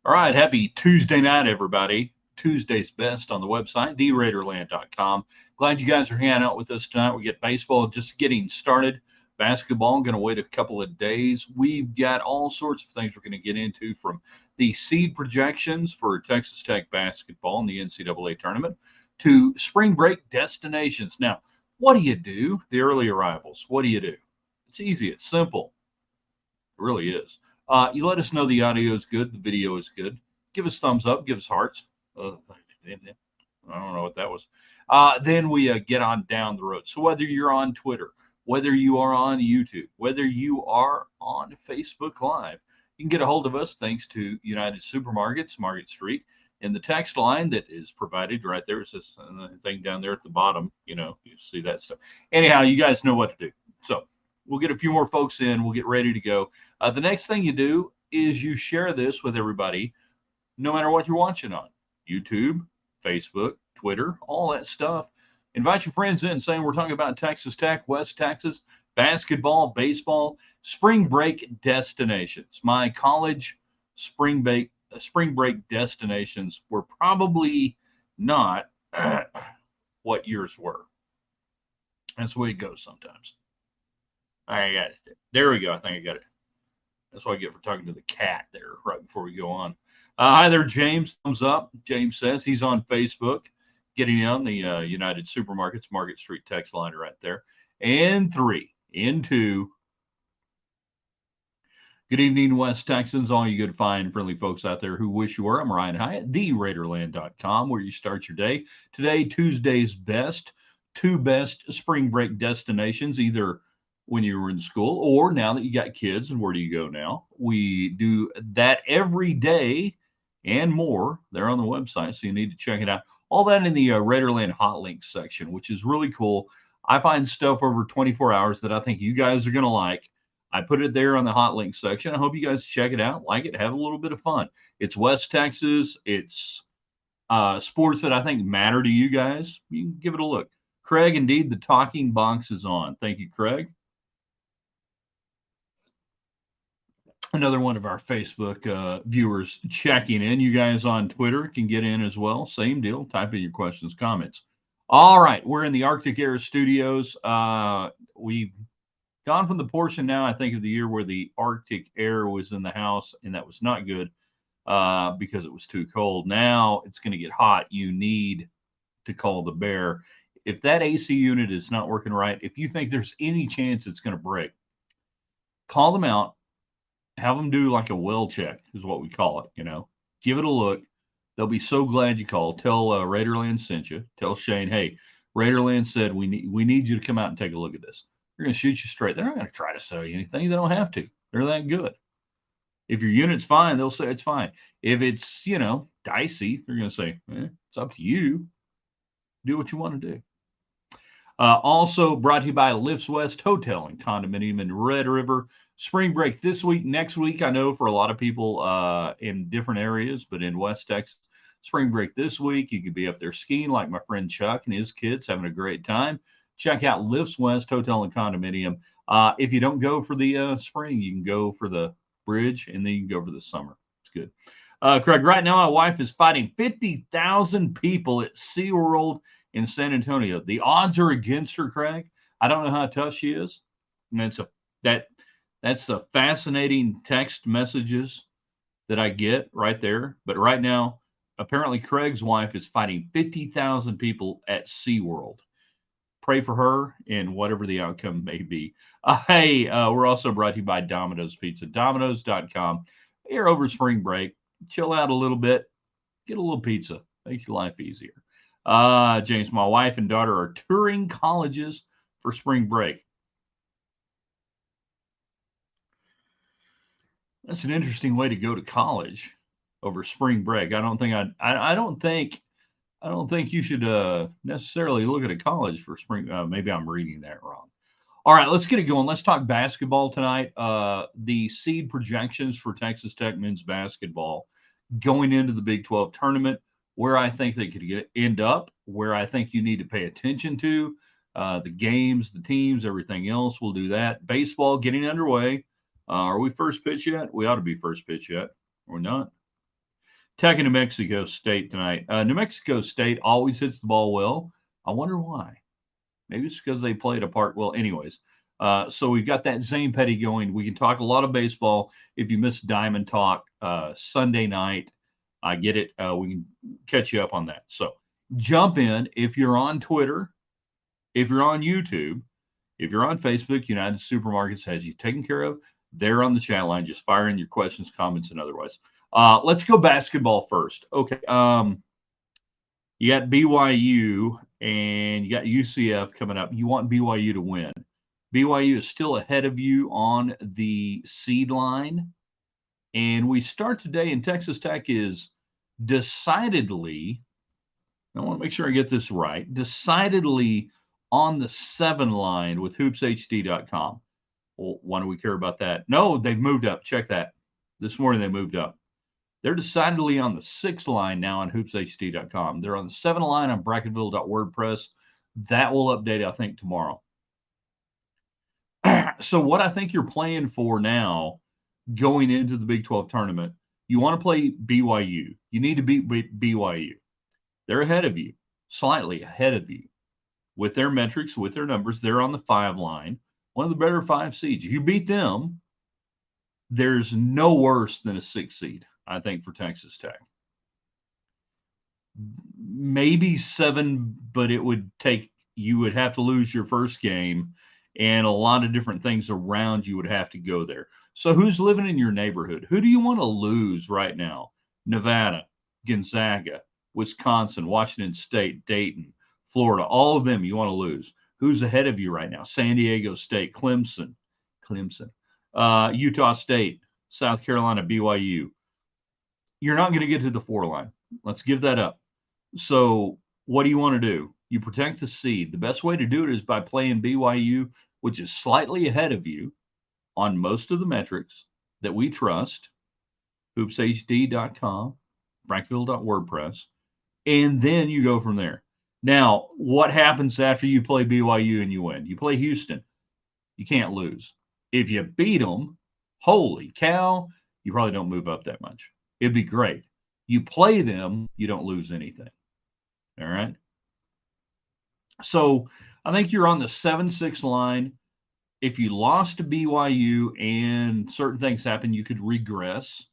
All right, happy Tuesday night, everybody. Tuesday's best on the website, theraiderland.com. Glad you guys are hanging out with us tonight. We get baseball just getting started. Basketball, going to wait a couple of days. We've got all sorts of things we're going to get into, from the seed projections for Texas Tech basketball in the NCAA tournament to spring break destinations. Now, what do you do? The early arrivals. What do you do? It's easy, it's simple. It really is. You let us know the audio is good, the video is good. Give us thumbs up, give us hearts. I don't know what that was. Then we get on down the road. So whether you're on Twitter, whether you are on YouTube, whether you are on Facebook Live, you can get a hold of us thanks to United Supermarkets, Market Street, and the text line that is provided right there. It's this thing down there at the bottom. You see that stuff. Anyhow, you guys know what to do. So we'll get a few more folks in. We'll get ready to go. The next thing you do is you share this with everybody, no matter what you're watching on YouTube, Facebook, Twitter, all that stuff. Invite your friends in, saying we're talking about Texas Tech, West Texas, basketball, baseball, spring break destinations. My college spring break destinations were probably not what yours were. That's the way it goes sometimes. I got it. There we go. I think I got it. That's what I get for talking to the cat there right before we go on. Hi there, James. Thumbs up. James says he's on Facebook, getting on the United Supermarkets Market Street text line right there. And three, in two. Good evening, West Texans, all you good, fine, friendly folks out there who wish you were. I'm Ryan Hyatt, theraiderland.com, where you start your day. Today, Tuesday's best, two best spring break destinations, either when you were in school or now that you got kids. And where do you go now? We do that every day and more. They're on the website, so you need to check it out. All that in the Raiderland Hot Links section, which is really cool. I find stuff over 24 hours that I think you guys are going to like. I put it there on the hot link section. I hope you guys check it out, like it, have a little bit of fun. It's West Texas. It's sports that I think matter to you guys. You can give it a look. Craig, indeed, the talking box is on. Thank you, Craig. Another one of our Facebook viewers checking in. You guys on Twitter can get in as well. Same deal. Type in your questions, comments. All right, we're in the Arctic Air Studios. We've gone from the portion now, I think, of the year where the Arctic air was in the house, and that was not good because it was too cold. Now it's going to get hot. You need to call the bear. If that AC unit is not working right, if you think there's any chance it's going to break, call them out. Have them do like a well check, is what we call it. Give it a look. They'll be so glad you called. Tell Raiderland sent you. Tell Shane, hey, Raiderland said we need you to come out and take a look at this. They're going to shoot you straight. They're not going to try to sell you anything. They don't have to. They're that good. If your unit's fine, they'll say it's fine. If it's, dicey, they're going to say, it's up to you. Do what you want to do. Also brought to you by Lifts West Hotel and Condominium in Red River. Spring break this week, next week. I know for a lot of people in different areas, but in West Texas, spring break this week. You could be up there skiing like my friend Chuck and his kids, having a great time. Check out Lifts West Hotel and Condominium. If you don't go for the spring, you can go for the bridge, and then you can go for the summer. It's good. Craig, right now my wife is fighting 50,000 people at SeaWorld in San Antonio. The odds are against her, Craig. I don't know how tough she is. And that's the fascinating text messages that I get right there. But right now, apparently Craig's wife is fighting 50,000 people at SeaWorld. Pray for her and whatever the outcome may be. Hey, we're also brought to you by Domino's Pizza. Domino's.com. You're over spring break. Chill out a little bit. Get a little pizza. Make your life easier. James, my wife and daughter are touring colleges for spring break. That's an interesting way to go to college over spring break. I don't think you should necessarily look at a college for spring. Maybe I'm reading that wrong. All right, let's get it going. Let's talk basketball tonight. The seed projections for Texas Tech men's basketball going into the Big 12 tournament, where I think they could end up, where I think you need to pay attention to, the games, the teams, everything else. We'll do that. Baseball getting underway. Are we first pitch yet? We ought to be first pitch yet. Or not. Tech and New Mexico State tonight. New Mexico State always hits the ball well. I wonder why. Maybe it's because they played a part well. Anyways, so we've got that Zane Petty going. We can talk a lot of baseball. If you missed Diamond Talk Sunday night, I get it. We can catch you up on that. So jump in. If you're on Twitter, if you're on YouTube, if you're on Facebook, United Supermarkets has you taken care of. They're on the chat line. Just fire in your questions, comments, and otherwise. Let's go basketball first. Okay. You got BYU and you got UCF coming up. You want BYU to win. BYU is still ahead of you on the seed line. And we start today, and Texas Tech is decidedly, I want to make sure I get this right, decidedly on the 7 line with hoopshd.com. Well, why do we care about that? No, they've moved up. Check that. This morning they moved up. They're decidedly on the 6 line now on hoopshd.com. They're on the 7 line on bracketville.wordpress. That will update, I think, tomorrow. So what I think you're playing for now going into the Big 12 tournament, you want to play BYU. You need to beat BYU. They're ahead of you, slightly ahead of you. With their metrics, with their numbers, they're on the 5 line, one of the better 5 seeds. If you beat them, there's no worse than a 6 seed, I think, for Texas Tech. Maybe 7, but it would take, you would have to lose your first game, and a lot of different things around you would have to go there. So who's living in your neighborhood? Who do you want to lose right now? Nevada, Gonzaga, Wisconsin, Washington State, Dayton, Florida, all of them you want to lose. Who's ahead of you right now? San Diego State, Clemson, Utah State, South Carolina, BYU. You're not going to get to the 4 line. Let's give that up. So what do you want to do? You protect the seed. The best way to do it is by playing BYU, which is slightly ahead of you on most of the metrics that we trust, hoopshd.com, frankville.wordpress, and then you go from there. Now, what happens after you play BYU and you win? You play Houston. You can't lose. If you beat them, holy cow, you probably don't move up that much. It'd be great. You play them, you don't lose anything. All right? So I think you're on the 7-6 line. If you lost to BYU and certain things happen, you could regress.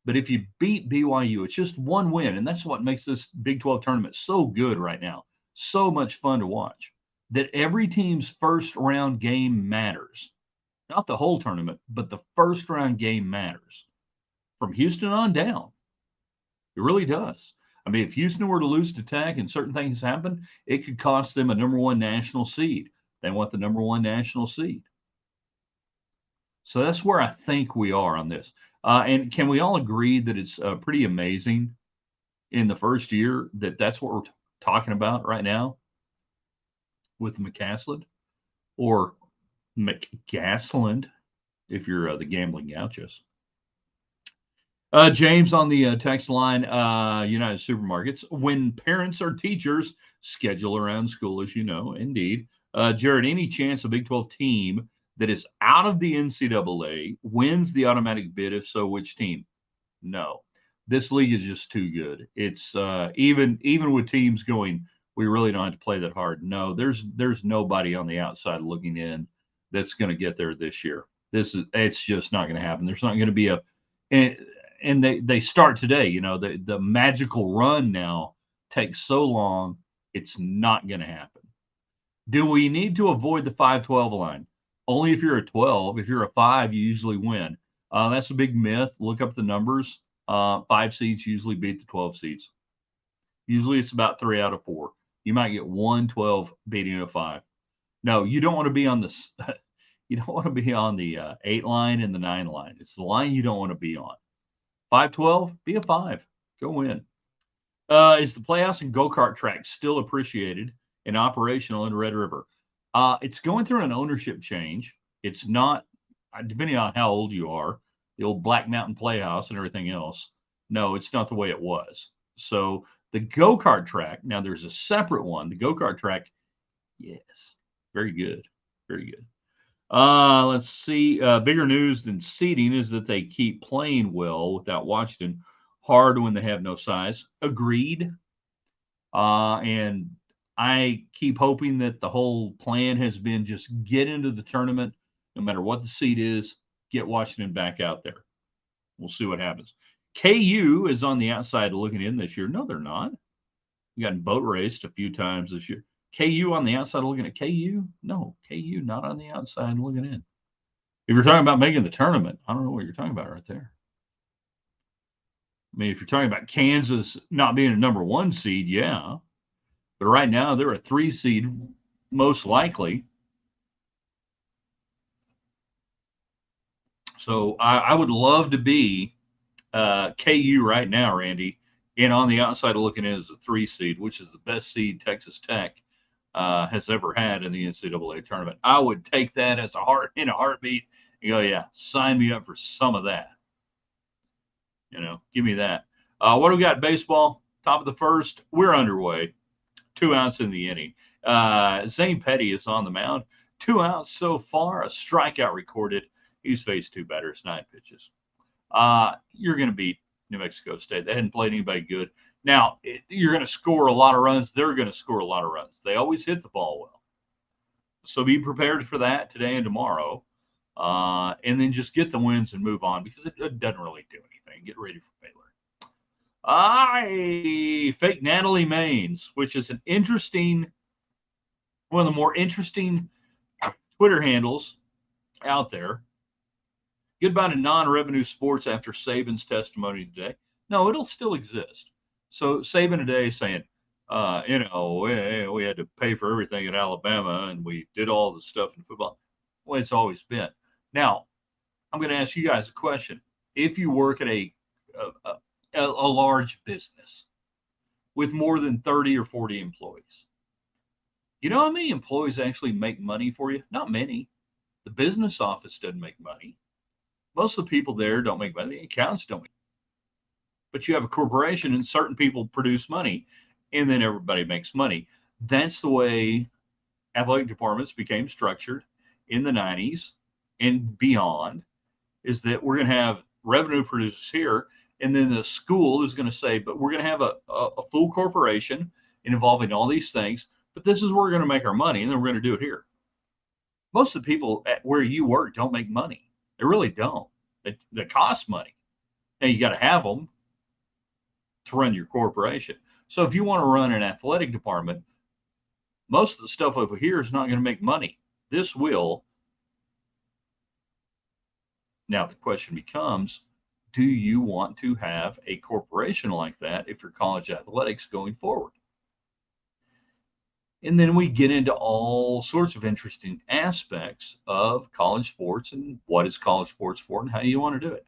But if you beat BYU, it's just one win. And that's what makes this Big 12 tournament so good right now. So much fun to watch. That every team's first round game matters. Not the whole tournament, but the first round game matters. From Houston on down. It really does. I mean, if Houston were to lose to Tech and certain things happen, it could cost them a number 1 national seed. They want the number 1 national seed. So that's where I think we are on this. And can we all agree that it's pretty amazing in the first year that that's what we're talking about right now with McCasland or McGasland if you're the gambling gauchos. James on the text line, United Supermarkets. When parents or teachers schedule around school, as you know, indeed. Jared, any chance a Big 12 team that is out of the NCAA wins the automatic bid? If so, which team? No. This league is just too good. It's even with teams going, we really don't have to play that hard. No, there's nobody on the outside looking in that's going to get there this year. It's just not going to happen. There's not going to be and they start today. You know, the magical run now takes so long, it's not going to happen. Do we need to avoid the 5-12 line? Only if you're a 12. If you're a 5, you usually win. That's a big myth. Look up the numbers. 5 seeds usually beat the 12 seeds. Usually it's about 3 out of 4. You might get 1-12 beating a 5. No, you don't want to be on this. You don't want to be on the 8 line and the 9 line. It's the line you don't want to be on. 5-12, be a 5. Go win. Is the Playhouse and go-kart track still appreciated and operational in Red River? It's going through an ownership change. It's not, depending on how old you are, the old Black Mountain Playhouse and everything else. No, it's not the way it was. So the go-kart track, now there's a separate one. The go-kart track, yes, very good. Very good. Let's see. Bigger news than seeding is that they keep playing well without Washington. hard when they have no size. Agreed. And I keep hoping that the whole plan has been just get into the tournament, no matter what the seed is, get Washington back out there. We'll see what happens. KU is on the outside looking in this year. No, they're not. We got boat raced a few times this year. KU on the outside looking at KU? No, KU not on the outside looking in. If you're talking about making the tournament, I don't know what you're talking about right there. I mean, if you're talking about Kansas not being a number 1 seed, yeah. But right now, they're a 3 seed, most likely. So I would love to be KU right now, Randy, and on the outside looking in as a 3 seed, which is the best seed Texas Tech has ever had in the NCAA tournament. I would take that as a heartbeat. You go, yeah, sign me up for some of that. Give me that. What do we got? Baseball, top of the first. We're underway. 2 outs in the inning. Zane Petty is on the mound. 2 outs so far. A strikeout recorded. He's faced 2 batters, 9 pitches. You're going to beat New Mexico State. They hadn't played anybody good. Now, you're going to score a lot of runs. They're going to score a lot of runs. They always hit the ball well. So be prepared for that today and tomorrow. And then just get the wins and move on because it doesn't really do anything. Get ready for Baylor. I fake Natalie Maines, which is one of the more interesting Twitter handles out there. Goodbye to non-revenue sports after Saban's testimony today. No, it'll still exist. So Saban today saying, we had to pay for everything at Alabama and we did all the stuff in football. Well, it's always been. Now, I'm going to ask you guys a question. If you work at a large business with more than 30 or 40 employees, you know how many employees actually make money for you? Not many. The business office doesn't make money. Most of the people there don't make money. The accountants don't make money. But you have a corporation and certain people produce money and then everybody makes money. That's the way athletic departments became structured in the 90s and beyond, is that we're going to have revenue producers here. And then the school is going to say, but we're going to have a full corporation involving all these things. But this is where we're going to make our money. And then we're going to do it here. Most of the people at where you work don't make money. They really don't. They cost money. Now you got to have them to run your corporation. So if you want to run an athletic department, most of the stuff over here is not going to make money. This will. Now the question becomes, do you want to have a corporation like that if you're college athletics going forward? And then we get into all sorts of interesting aspects of college sports and what is college sports for and how you want to do it.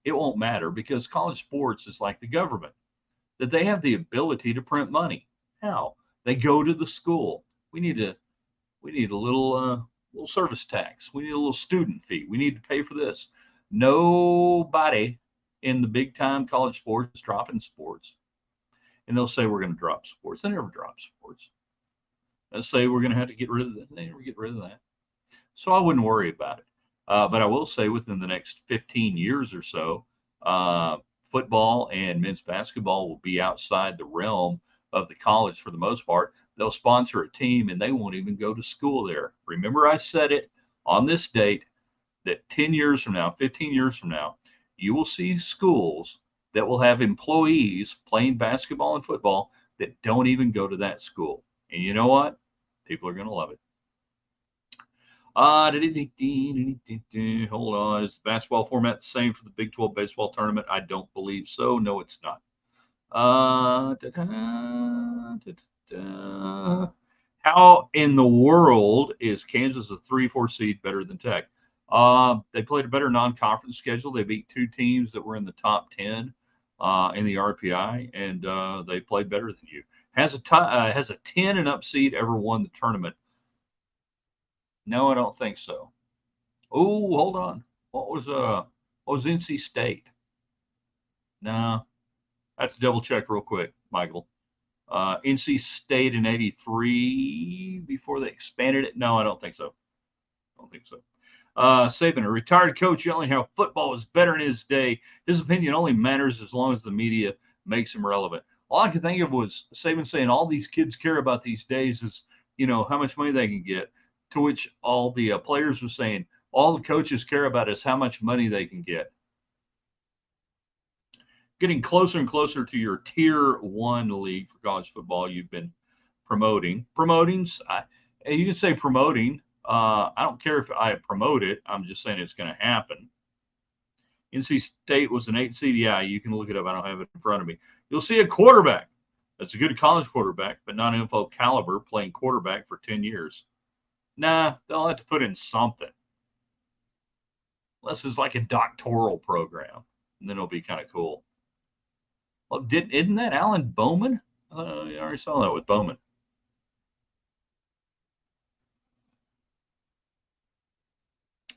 It won't matter because college sports is like the government, that they have the ability to print money. How? They go to the school. We need a little service tax. We need a little student fee. We need to pay for this. Nobody in the big time college sports is dropping sports. And they'll say we're going to drop sports. They never drop sports. They'll say we're going to have to get rid of that. They never get rid of that. So I wouldn't worry about it. But I will say within the next 15 years or so, football and men's basketball will be outside the realm of the college for the most part. They'll sponsor a team and they won't even go to school there. Remember, I said it on this date that 10 years from now, 15 years from now, you will see schools that will have employees playing basketball and football that don't even go to that school. And you know what? People are going to love it. Hold on. Is the basketball format the same for the Big 12 baseball tournament? I don't believe so. No, it's not. How in the world is Kansas a 3-4 seed better than Tech? They played a better non-conference schedule. They beat 2 teams that were in the top 10 in the RPI, and they played better than you. Has a 10 and up seed ever won the tournament? No, I don't think so. Oh, hold on. What was NC State? No, I have to double check real quick, Michael. NC State in '83 before they expanded it. No, I don't think so. Saban, a retired coach yelling how football was better in his day. His opinion only matters as long as the media makes him relevant. All I could think of was Saban saying all these kids care about these days is, how much money they can get. To which all the players were saying, all the coaches care about is how much money they can get. Getting closer and closer to your tier one league for college football you've been promotings. You can say promoting. I don't care if I promote it. I'm just saying it's going to happen. NC State was an 8 CDI. You can look it up. I don't have it in front of me. You'll see a quarterback that's a good college quarterback, but not NFL caliber, playing quarterback for 10 years. Nah, they'll have to put in something. Unless it's like a doctoral program, and then it'll be kind of cool. Well, isn't that Alan Bowman? I already saw that with Bowman.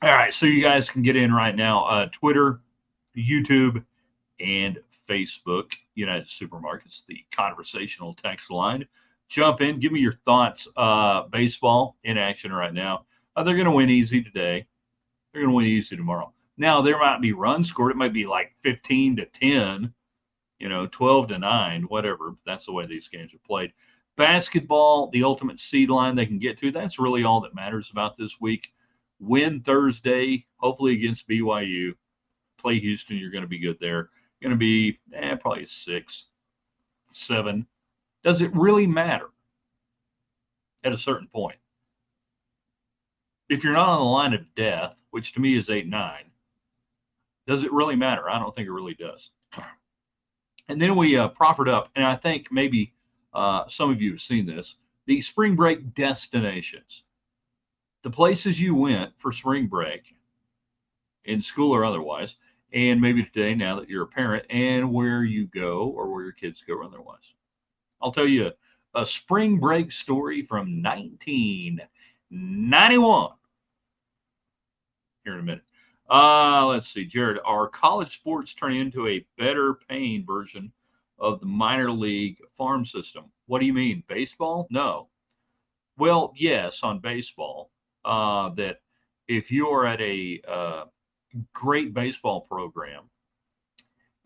All right, so you guys can get in right now. Twitter, YouTube, and Facebook, United Supermarkets, the conversational text line. Jump in, give me your thoughts. Baseball in action right now. They're going to win easy today. They're going to win easy tomorrow. Now, there might be runs scored. It might be like 15-10, 12-9, whatever. That's the way these games are played. Basketball, the ultimate seed line they can get to. That's really all that matters about this week. Win Thursday, hopefully against BYU. Play Houston, you're going to be good there. Going to be probably 6, 7. Does it really matter at a certain point? If you're not on the line of death, which to me is 8-9, does it really matter? I don't think it really does. And then we proffered up, and I think maybe some of you have seen this, the spring break destinations. The places you went for spring break, in school or otherwise, and maybe today now that you're a parent, and where you go or where your kids go or otherwise. I'll tell you a spring break story from 1991 here in a minute. Let's see, Jared, are college sports turning into a better paying version of the minor league farm system? What do you mean? Baseball? No. Well, yes, on baseball, that if you're at a great baseball program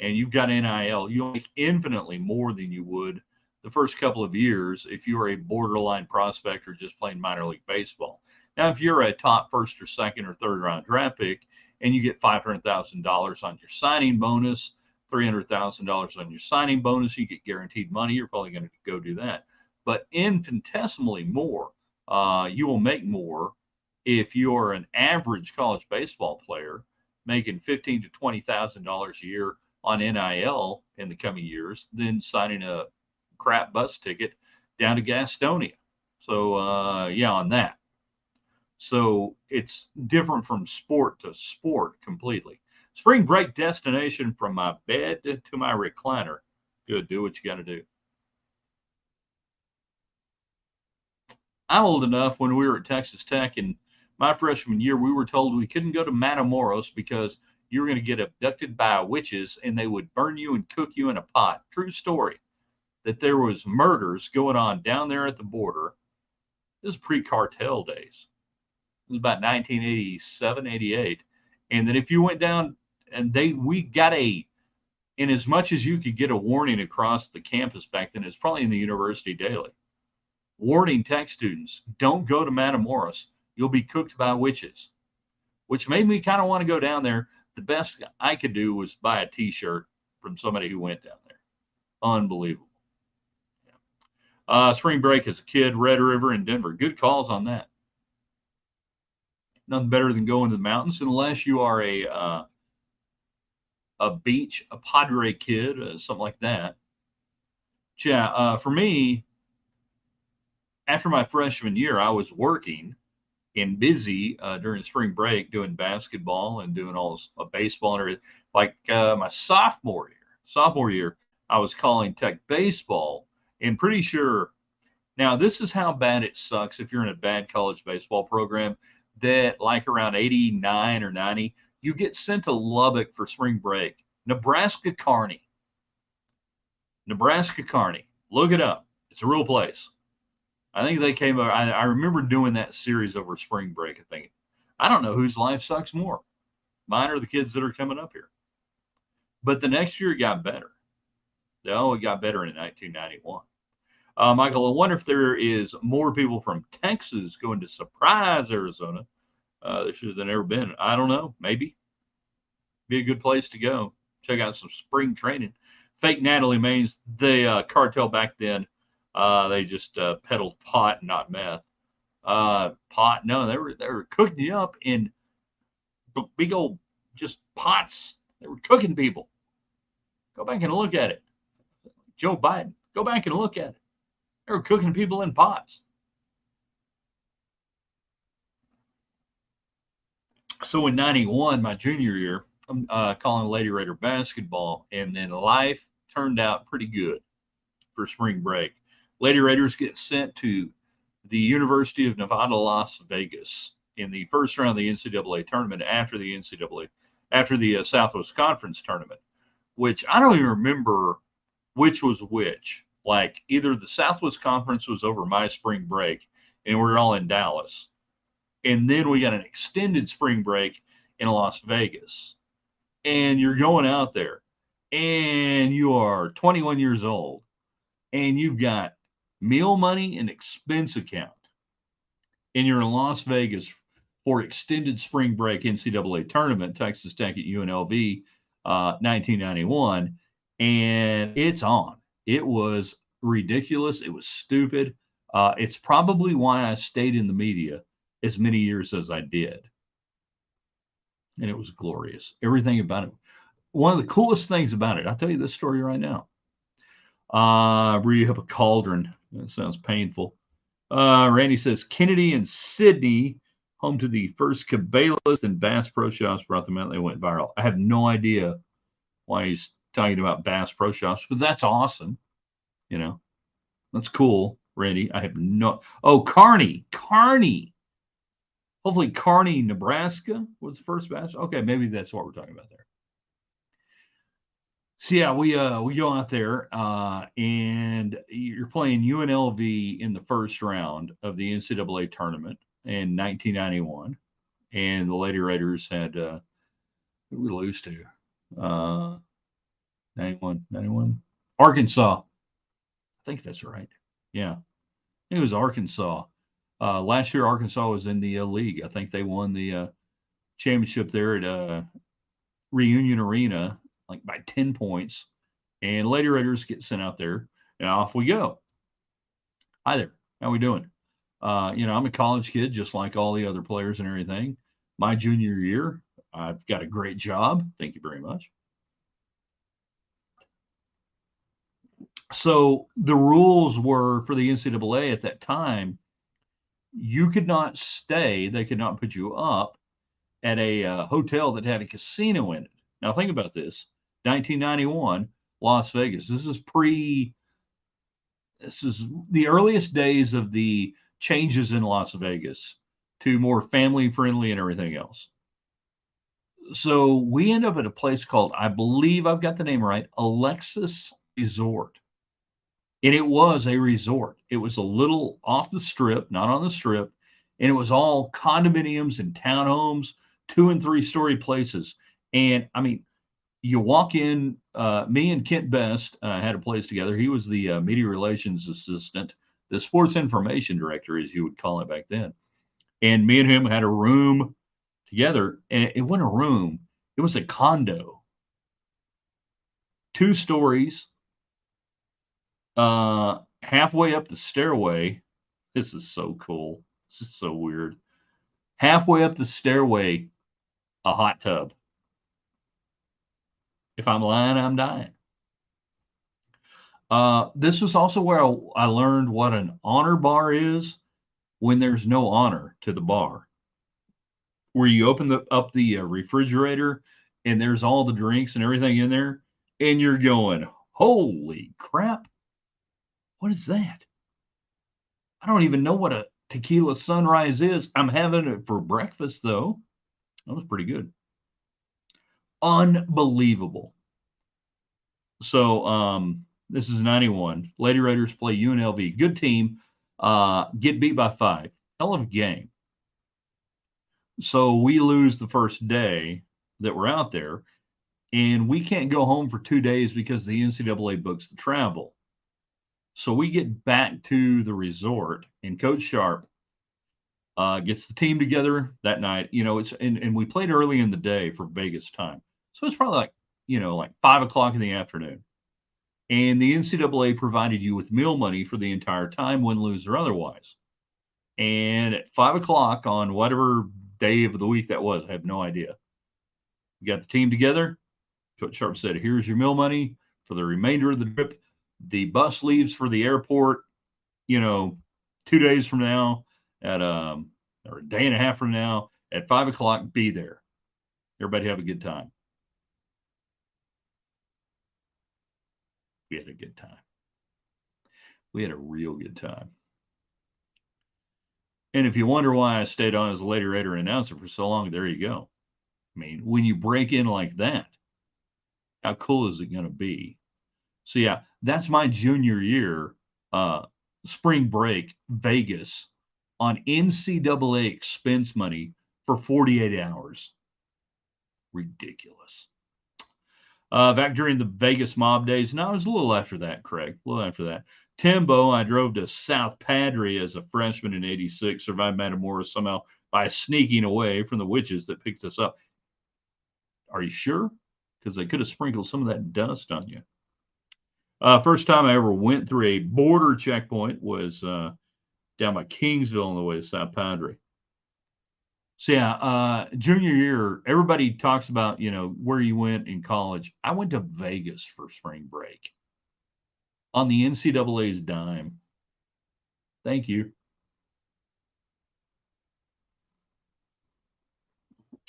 and you've got NIL, you'll make infinitely more than you would the first couple of years if you were a borderline prospect or just playing minor league baseball. Now, if you're a top first or second or third round draft pick and you get $500,000 on your signing bonus, $300,000 on your signing bonus, you get guaranteed money, you're probably going to go do that. But infinitesimally more, you will make more if you're an average college baseball player making $15,000 to $20,000 a year on NIL in the coming years than signing a crap bus ticket down to Gastonia. So, on that. So it's different from sport to sport completely. Spring break destination from my bed to my recliner. Good, do what you got to do. I'm old enough when we were at Texas Tech in my freshman year, we were told we couldn't go to Matamoros because you were going to get abducted by witches and they would burn you and cook you in a pot. True story. That there was murders going on down there at the border. This is pre-cartel days. It was about 1987, 88. And then if you went down and we got in as much as you could get a warning across the campus back then, it's probably in the University Daily. Warning tech students, don't go to Matamoros. You'll be cooked by witches, which made me kind of want to go down there. The best I could do was buy a T-shirt from somebody who went down there. Unbelievable. Yeah. Spring break as a kid, Red River in Denver. Good calls on that. Nothing better than going to the mountains unless you are a beach, a Padre kid, something like that. Yeah, for me, after my freshman year, I was working and busy during spring break doing basketball and doing all this baseball and everything. Like my sophomore year, I was calling Tech baseball and pretty sure. Now, this is how bad it sucks if you're in a bad college baseball program that like around 89 or 90, you get sent to Lubbock for spring break. Nebraska Kearney. Look it up. It's a real place. I think they came. I remember doing that series over spring break. I think I don't know whose life sucks more, mine or the kids that are coming up here. But the next year it got better. Oh, it got better in 1991. Michael, I wonder if there is more people from Texas going to surprise Arizona this year than ever been. I don't know. Maybe be a good place to go. Check out some spring training. Fake Natalie Maines, the cartel back then, they just peddled pot, not meth. Pot, no, they were cooking you up in big old just pots. They were cooking people. Go back and look at it. Joe Biden, go back and look at it. They were cooking people in pots. So in 91, my junior year, I'm calling Lady Raider basketball, and then life turned out pretty good for spring break. Lady Raiders get sent to the University of Nevada, Las Vegas in the first round of the NCAA tournament after the Southwest Conference tournament, which I don't even remember which was which. Like either the Southwest Conference was over my spring break and we were all in Dallas, and then we got an extended spring break in Las Vegas. And you're going out there and you are 21 years old and you've got meal money and expense account and you're in Las Vegas for extended spring break NCAA tournament, Texas Tech at UNLV, 1991, and it's on. It was ridiculous. It was stupid. It's probably why I stayed in the media as many years as I did. And it was glorious. Everything about it. One of the coolest things about it, I'll tell you this story right now. Brew up a cauldron. That sounds painful. Randy says Kennedy and Sydney, home to the first Cabela's and Bass Pro Shops, brought them out. They went viral. I have no idea why he's talking about Bass Pro Shops, but that's awesome. You know, that's cool, Randy. I have no. Oh, Kearney. Hopefully, Kearney, Nebraska was the first Bass. Okay, maybe that's what we're talking about there. So yeah, we go out there and you're playing UNLV in the first round of the NCAA tournament in 1991, and the Lady Raiders had who did we lose to? 91, Arkansas. I think that's right. Yeah, it was Arkansas. Last year, Arkansas was in the league. I think they won the championship there at Reunion Arena, like by 10 points. And Lady Raiders get sent out there, and off we go. Hi there. How we doing? I'm a college kid, just like all the other players and everything. My junior year, I've got a great job. Thank you very much. So the rules were for the NCAA at that time, you could not stay, they could not put you up at a hotel that had a casino in it. Now think about this. 1991, Las Vegas. This is the earliest days of the changes in Las Vegas to more family friendly and everything else. So we end up at a place called, I believe I've got the name right, Alexis Resort. And it was a resort. It was a little off the strip, not on the strip. And it was all condominiums and townhomes, 2 and 3 story places. And I mean, you walk in, me and Kent Best had a place together. He was the media relations assistant, the sports information director, as you would call it back then. And me and him had a room together. And it wasn't a room, it was a condo. 2 stories. Halfway up the stairway, this is so cool. This is so weird. Halfway up the stairway, a hot tub. If I'm lying, I'm dying. This was also where I learned what an honor bar is when there's no honor to the bar. Where you open up the refrigerator and there's all the drinks and everything in there, and you're going, holy crap. What is that? I don't even know what a tequila sunrise is. I'm having it for breakfast, though. That was pretty good. Unbelievable. So this is 91. Lady Raiders play UNLV. Good team. Get beat by 5. Hell of a game. So we lose the first day that we're out there, and we can't go home for 2 days because the NCAA books the travel. So we get back to the resort, and Coach Sharp gets the team together that night. And we played early in the day for Vegas time, so it's probably like 5 o'clock in the afternoon. And the NCAA provided you with meal money for the entire time, win, lose, or otherwise. And at 5 o'clock on whatever day of the week that was, I have no idea. We got the team together. Coach Sharp said, "Here's your meal money for the remainder of the trip. The bus leaves for the airport, 2 days from now or a day and a half from now at 5 o'clock. Be there. Everybody have a good time." We had a good time. We had a real good time. And if you wonder why I stayed on as a Lady Raider announcer for so long, there you go. I mean, when you break in like that, how cool is it going to be? So yeah, that's my junior year, spring break, Vegas, on NCAA expense money for 48 hours. Ridiculous. Back during the Vegas mob days, no, it was a little after that, Craig. A little after that. Timbo, I drove to South Padre as a freshman in '86, survived Matamoros somehow by sneaking away from the witches that picked us up. Are you sure? Because they could have sprinkled some of that dust on you. First time I ever went through a border checkpoint was down by Kingsville on the way to South Padre. So yeah, junior year, everybody talks about, where you went in college. I went to Vegas for spring break on the NCAA's dime. Thank you.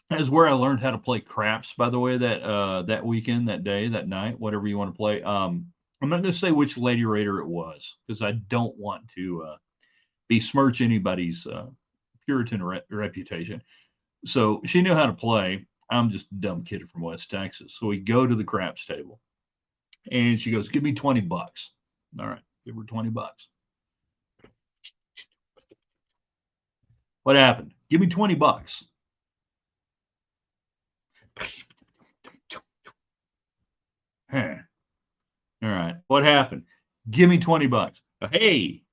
That's where I learned how to play craps, by the way, that weekend, that day, that night, whatever you want to play. I'm not going to say which Lady Raider it was because I don't want to besmirch anybody's Puritan reputation. So she knew how to play. I'm just a dumb kid from West Texas. So we go to the craps table, and she goes, "Give me $20." All right, give her $20. What happened? Give me $20. Huh. All right. What happened? Give me $20. Hey,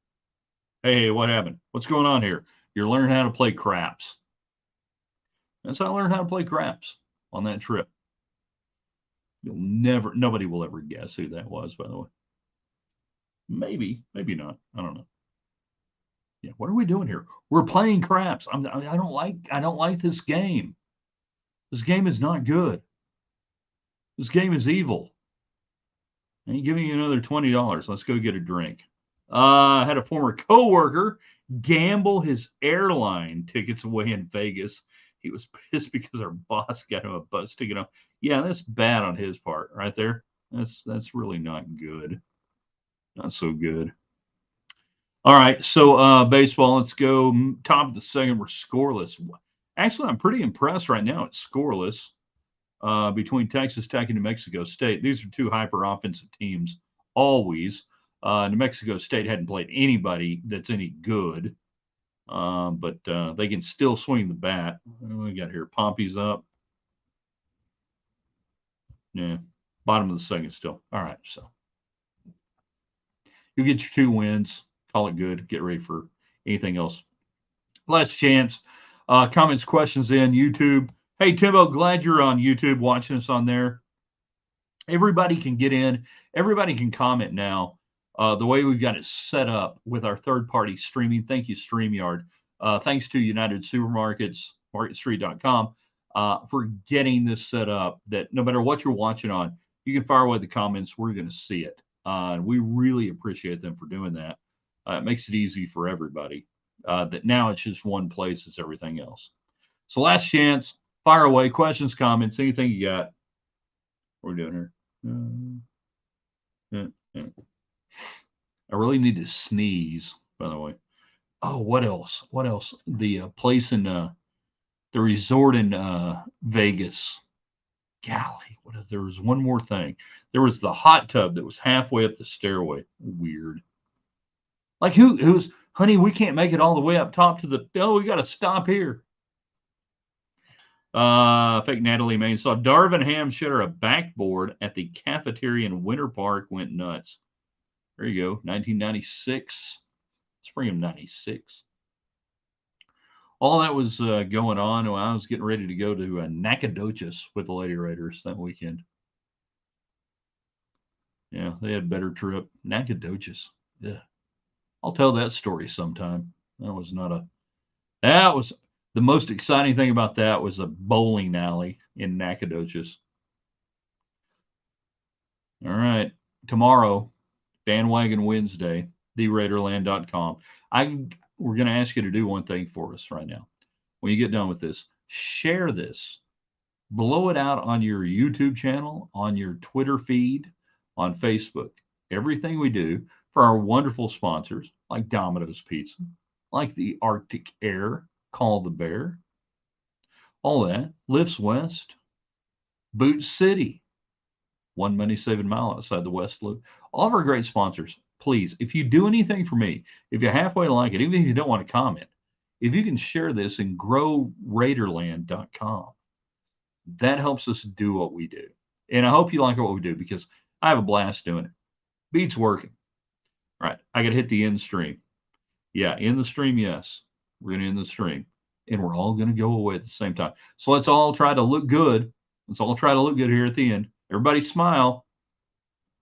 what happened? What's going on here? You're learning how to play craps. That's how I learned how to play craps on that trip. Nobody will ever guess who that was, by the way. Maybe not. I don't know. Yeah, what are we doing here? We're playing craps. I don't like this game. This game is not good. This game is evil. And give me another $20. Let's go get a drink. I had a former coworker gamble his airline tickets away in Vegas. He was pissed because our boss got him a bus ticket. Yeah, that's bad on his part, right there. That's really not good. Not so good. All right, so baseball. Let's go. Top of the second, we're scoreless. Actually, I'm pretty impressed right now. It's scoreless between Texas Tech and New Mexico State. These are two hyper offensive teams always. New Mexico State hadn't played anybody that's any good, but they can still swing the bat. What do we got here? Pompey's up. Yeah, bottom of the second still. All right, so you get your 2 wins. Call it good. Get ready for anything else. Last chance. Comments, questions in YouTube. Hey, Timbo, glad you're on YouTube watching us on there. Everybody can get in. Everybody can comment now. The way we've got it set up with our third-party streaming. Thank you, StreamYard. Thanks to United Supermarkets, MarketStreet.com, for getting this set up that no matter what you're watching on, you can fire away the comments. We're going to see it. We really appreciate them for doing that. It makes it easy for everybody. That now it's just one place as everything else. So last chance. Fire away. Questions, comments, anything you got. What are we doing here? I really need to sneeze, by the way. Oh, what else? What else? The place in the resort in Vegas. Golly, there was one more thing. There was the hot tub that was halfway up the stairway. Weird. Like who's honey, we can't make it all the way up top to the we got to stop here. Fake Natalie Main saw Darvin Ham shitter a backboard at the cafeteria in Winter Park. Went nuts. There you go. 1996. Spring of 96. All that was going on while I was getting ready to go to Nacogdoches with the Lady Raiders that weekend. Yeah, they had a better trip. Nacogdoches. Yeah. I'll tell that story sometime. That was the most exciting thing about that was a bowling alley in Nacogdoches. All right. Tomorrow, Bandwagon Wednesday, theraiderland.com. We're going to ask you to do one thing for us right now. When you get done with this, share this. Blow it out on your YouTube channel, on your Twitter feed, on Facebook. Everything we do for our wonderful sponsors like Domino's Pizza, like the Arctic Air, Call the Bear, all that, Lifts West, Boot City, One Money Saving Mile outside the West Loop. All of our great sponsors, please, if you do anything for me, if you halfway like it, even if you don't want to comment, if you can share this and grow Raiderland.com, that helps us do what we do. And I hope you like what we do because I have a blast doing it. Beats working. All right. I got to hit the end stream. Yeah, in the stream, yes. We're going to end the stream. And we're all going to go away at the same time. So let's all try to look good. Let's all try to look good here at the end. Everybody smile.